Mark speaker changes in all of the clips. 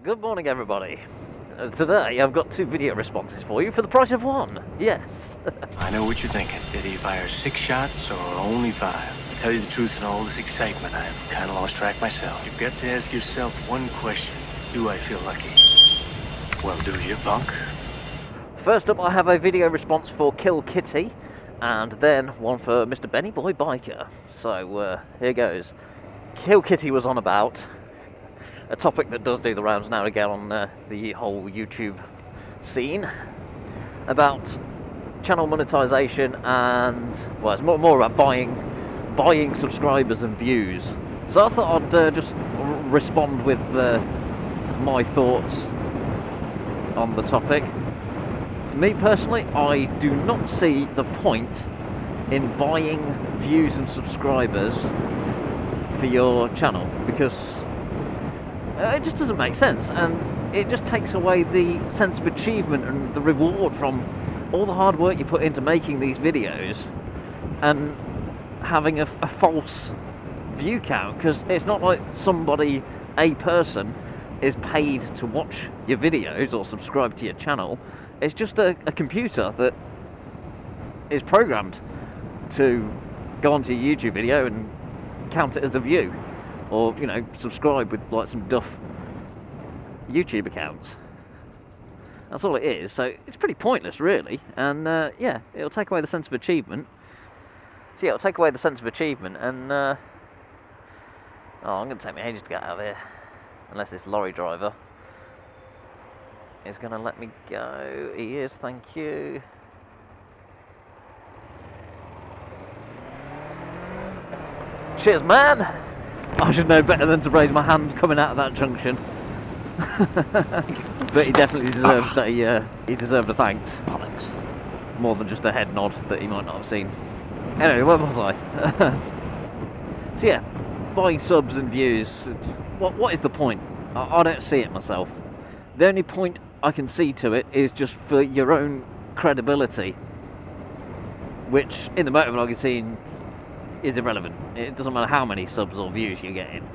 Speaker 1: Good morning, everybody. Today I've got 2 video responses for you for the price of 1. Yes.
Speaker 2: I know what you're thinking. Did he fire 6 shots or only 5? To tell you the truth, in all this excitement, I've kind of lost track myself. You've got to ask yourself one question. Do I feel lucky? Well, do you, punk?
Speaker 1: First up, I have a video response for Kill Kitty, and then one for Mr. Benny Boy Biker. So, here goes. Kill Kitty was on about a topic that does do the rounds now and again on the whole YouTube scene, about channel monetization and, well, it's more about buying subscribers and views. So I thought I'd just respond with my thoughts on the topic. Me personally, I do not see the point in buying views and subscribers for your channel, because it just doesn't make sense, and it just takes away the sense of achievement and the reward from all the hard work you put into making these videos and having a false view count, because it's not like a person is paid to watch your videos or subscribe to your channel. It's just a computer that is programmed to go onto your YouTube video and count it as a view, or, you know, subscribe with like some duff YouTube accounts. That's all it is. So it's pretty pointless, really. And yeah, it'll take away the sense of achievement. So yeah, it'll take away the sense of achievement, and oh, I'm going to take my ages to get out of here, unless this lorry driver is going to let me go. He is, thank you. Cheers, man! I should know better than to raise my hand coming out of that junction. But he definitely deserved he deserved a thanks.
Speaker 2: Bollocks.
Speaker 1: More than just a head nod that he might not have seen. Anyway, where was I? So yeah, buying subs and views, what is the point? I don't see it myself. The only point I can see to it is just for your own credibility, which in the motovlogging scene is irrelevant. It doesn't matter how many subs or views you're getting,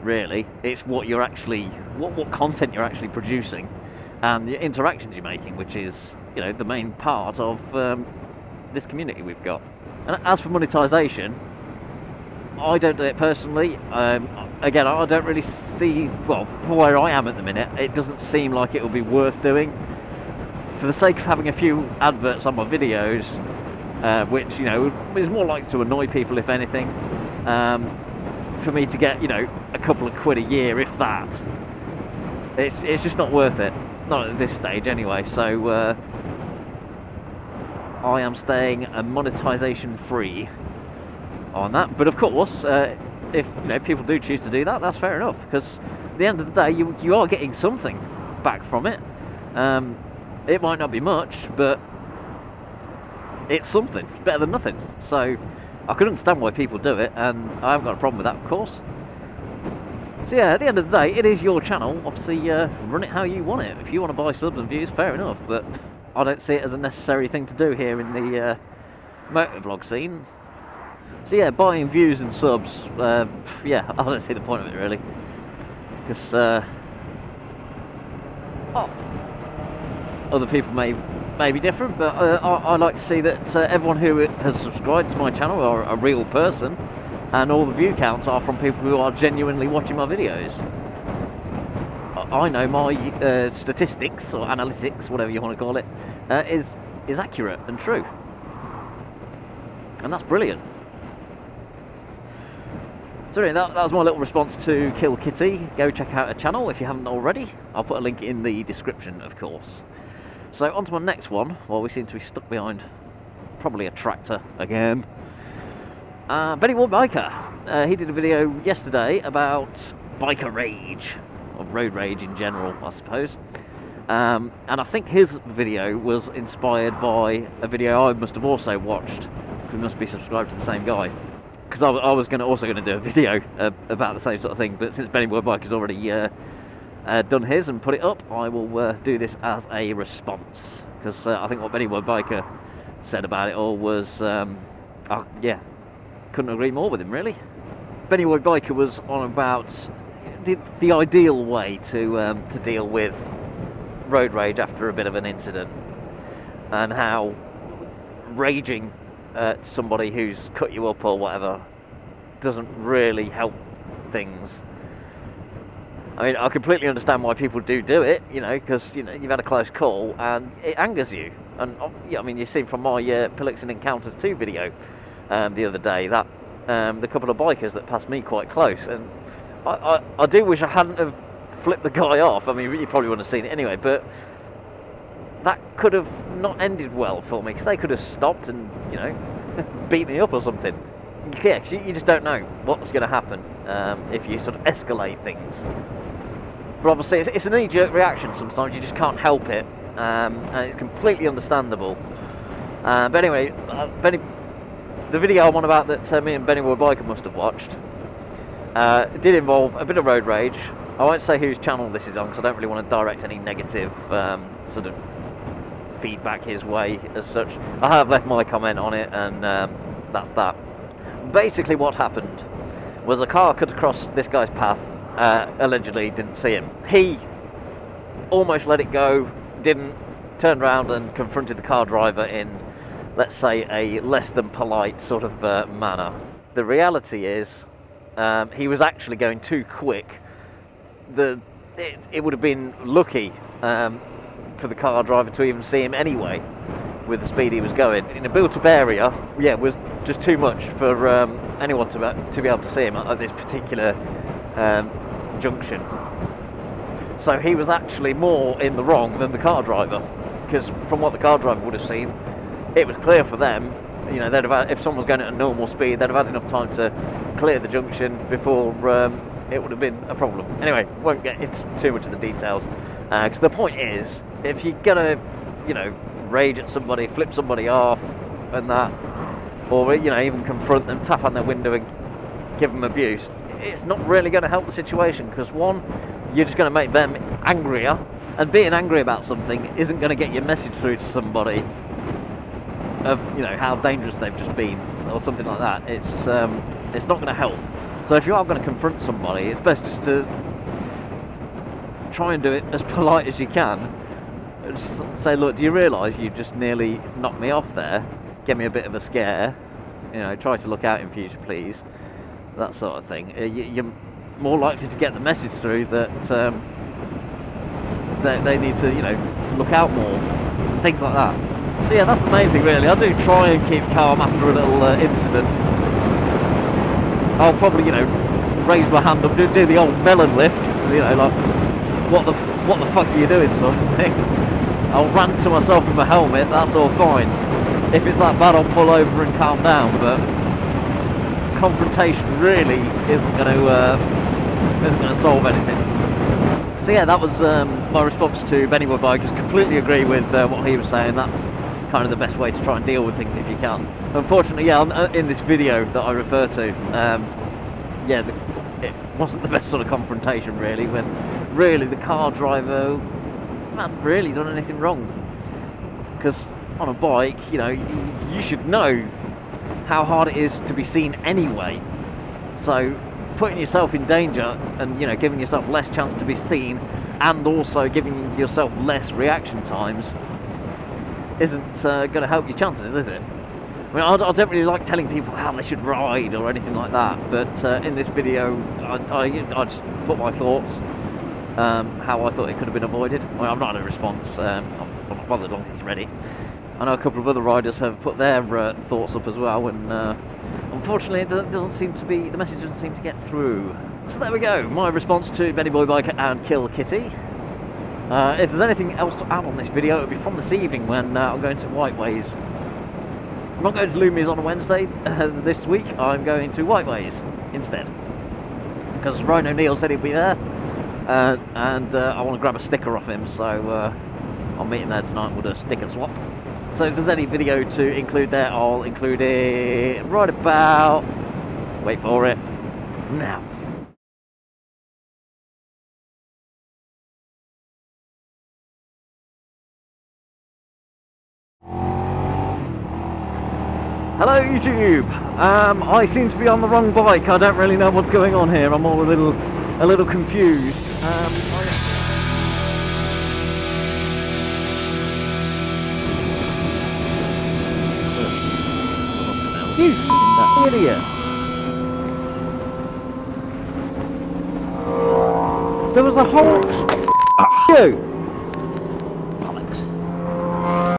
Speaker 1: really. It's what you're actually, what content you're actually producing, and the interactions you're making, which is, you know, the main part of this community we've got. And as for monetization, I don't do it personally. Again, I don't really see, well, for where I am at the minute, it doesn't seem like it will be worth doing. For the sake of having a few adverts on my videos, which, you know, is more likely to annoy people, if anything, for me to get, you know, a couple of quid a year, if that, it's just not worth it. Not at this stage, anyway. So I am staying monetization free on that. But of course, if, you know, people do choose to do that, that's fair enough, because at the end of the day, you are getting something back from it. It might not be much, but it's something. It's better than nothing. So I can understand why people do it, and I haven't got a problem with that, of course. So yeah, at the end of the day, it is your channel. Obviously, run it how you want it. If you want to buy subs and views, fair enough, but I don't see it as a necessary thing to do here in the motovlog scene. So yeah, buying views and subs, yeah, I don't see the point of it, really. Because other people may be different, but I like to see that everyone who has subscribed to my channel are a real person, and all the view counts are from people who are genuinely watching my videos. I know my statistics, or analytics, whatever you want to call it, is accurate and true, and that's brilliant. So anyway, that was my little response to Kill Kitty. Go check out her channel if you haven't already. I'll put a link in the description, of course. So on to my next one. Well, we seem to be stuck behind probably a tractor again. Benny Boy Biker. He did a video yesterday about biker rage, or road rage in general, I suppose. And I think his video was inspired by a video I must have also watched. We must be subscribed to the same guy, because I was also going to do a video about the same sort of thing. But since Benny Boy Biker's already done his and put it up, I will do this as a response, because I think what Benny Boy Biker said about it all was, yeah, couldn't agree more with him, really. Benny Boy Biker was on about the ideal way to deal with road rage after a bit of an incident, and how raging at somebody who's cut you up or whatever doesn't really help things. I mean, I completely understand why people do it, you know, because, you know, you've had a close call and it angers you. And, yeah, I mean, you've seen from my Pillix and Encounters 2 video the other day that the couple of bikers that passed me quite close. And I do wish I hadn't have flipped the guy off. I mean, you probably wouldn't have seen it anyway, but that could have not ended well for me, because they could have stopped and, you know, beat me up or something. Yeah, you just don't know what's going to happen if you sort of escalate things. But obviously, it's an knee-jerk reaction sometimes, you just can't help it, and it's completely understandable. But anyway, the video I'm on about that me and Benny Boy Biker must have watched did involve a bit of road rage. I won't say whose channel this is on, because I don't really want to direct any negative sort of feedback his way as such. I have left my comment on it, and that's that. Basically what happened was a car cut across this guy's path, allegedly didn't see him. He almost let it go, didn't, turned around and confronted the car driver in, let's say, a less than polite sort of manner. The reality is he was actually going too quick. It would have been lucky for the car driver to even see him anyway, with the speed he was going. In a built-up area, yeah, it was just too much for anyone to be able to see him at this particular junction. So he was actually more in the wrong than the car driver, because from what the car driver would have seen, it was clear for them. You know, they'd have had, if someone was going at a normal speed, they'd have had enough time to clear the junction before it would have been a problem. Anyway, won't get into too much of the details, because the point is, if you're gonna, you know, rage at somebody, flip somebody off and that, or, you know, even confront them, tap on their window and give them abuse, it's not really going to help the situation, because one, you're just going to make them angrier, and being angry about something isn't going to get your message through to somebody of, you know, how dangerous they've just been or something like that. It's not going to help. So if you are going to confront somebody, it's best just to try and do it as polite as you can. Just say, look, do you realise you just nearly knocked me off there? Give me a bit of a scare. You know, try to look out in future, please. That sort of thing. You're more likely to get the message through that they need to, you know, look out more. Things like that. So yeah, that's the main thing really. I do try and keep calm after a little incident. I'll probably, you know, raise my hand up, do the old melon lift. You know, like, what the fuck are you doing, sort of thing. I'll rant to myself in my helmet, that's all fine. If it's that bad, I'll pull over and calm down, but confrontation really isn't going to solve anything. So yeah, that was my response to Benny Boy Bikers. Completely agree with what he was saying. That's kind of the best way to try and deal with things if you can. Unfortunately, yeah, in this video that I refer to, yeah, it wasn't the best sort of confrontation really, when really the car driver hadn't really done anything wrong. Because on a bike, you know, you should know how hard it is to be seen anyway. So putting yourself in danger and, you know, giving yourself less chance to be seen, and also giving yourself less reaction times, isn't going to help your chances, is it? I mean, I don't really like telling people how they should ride or anything like that, but in this video I just put my thoughts, how I thought it could have been avoided. I mean, I'm not in a response, I'm not bothered as long as he's ready. I know a couple of other riders have put their thoughts up as well, and unfortunately it doesn't seem to be, the message doesn't seem to get through. So there we go, my response to Benny Boy Biker and Kill Kitty. If there's anything else to add on this video, it'll be from this evening when I'm going to Whiteways. I'm not going to Loomies on a Wednesday this week, I'm going to Whiteways instead. Because Ryan O'Neill said he'd be there, and I want to grab a sticker off him, so I'll meet him there tonight and we'll do a sticker swap. So if there's any video to include there, I'll include it right about, wait for it, now. Hello YouTube! I seem to be on the wrong bike. I don't really know what's going on here. I'm all a little a little confused. You f***ing idiot! There was a whole... You!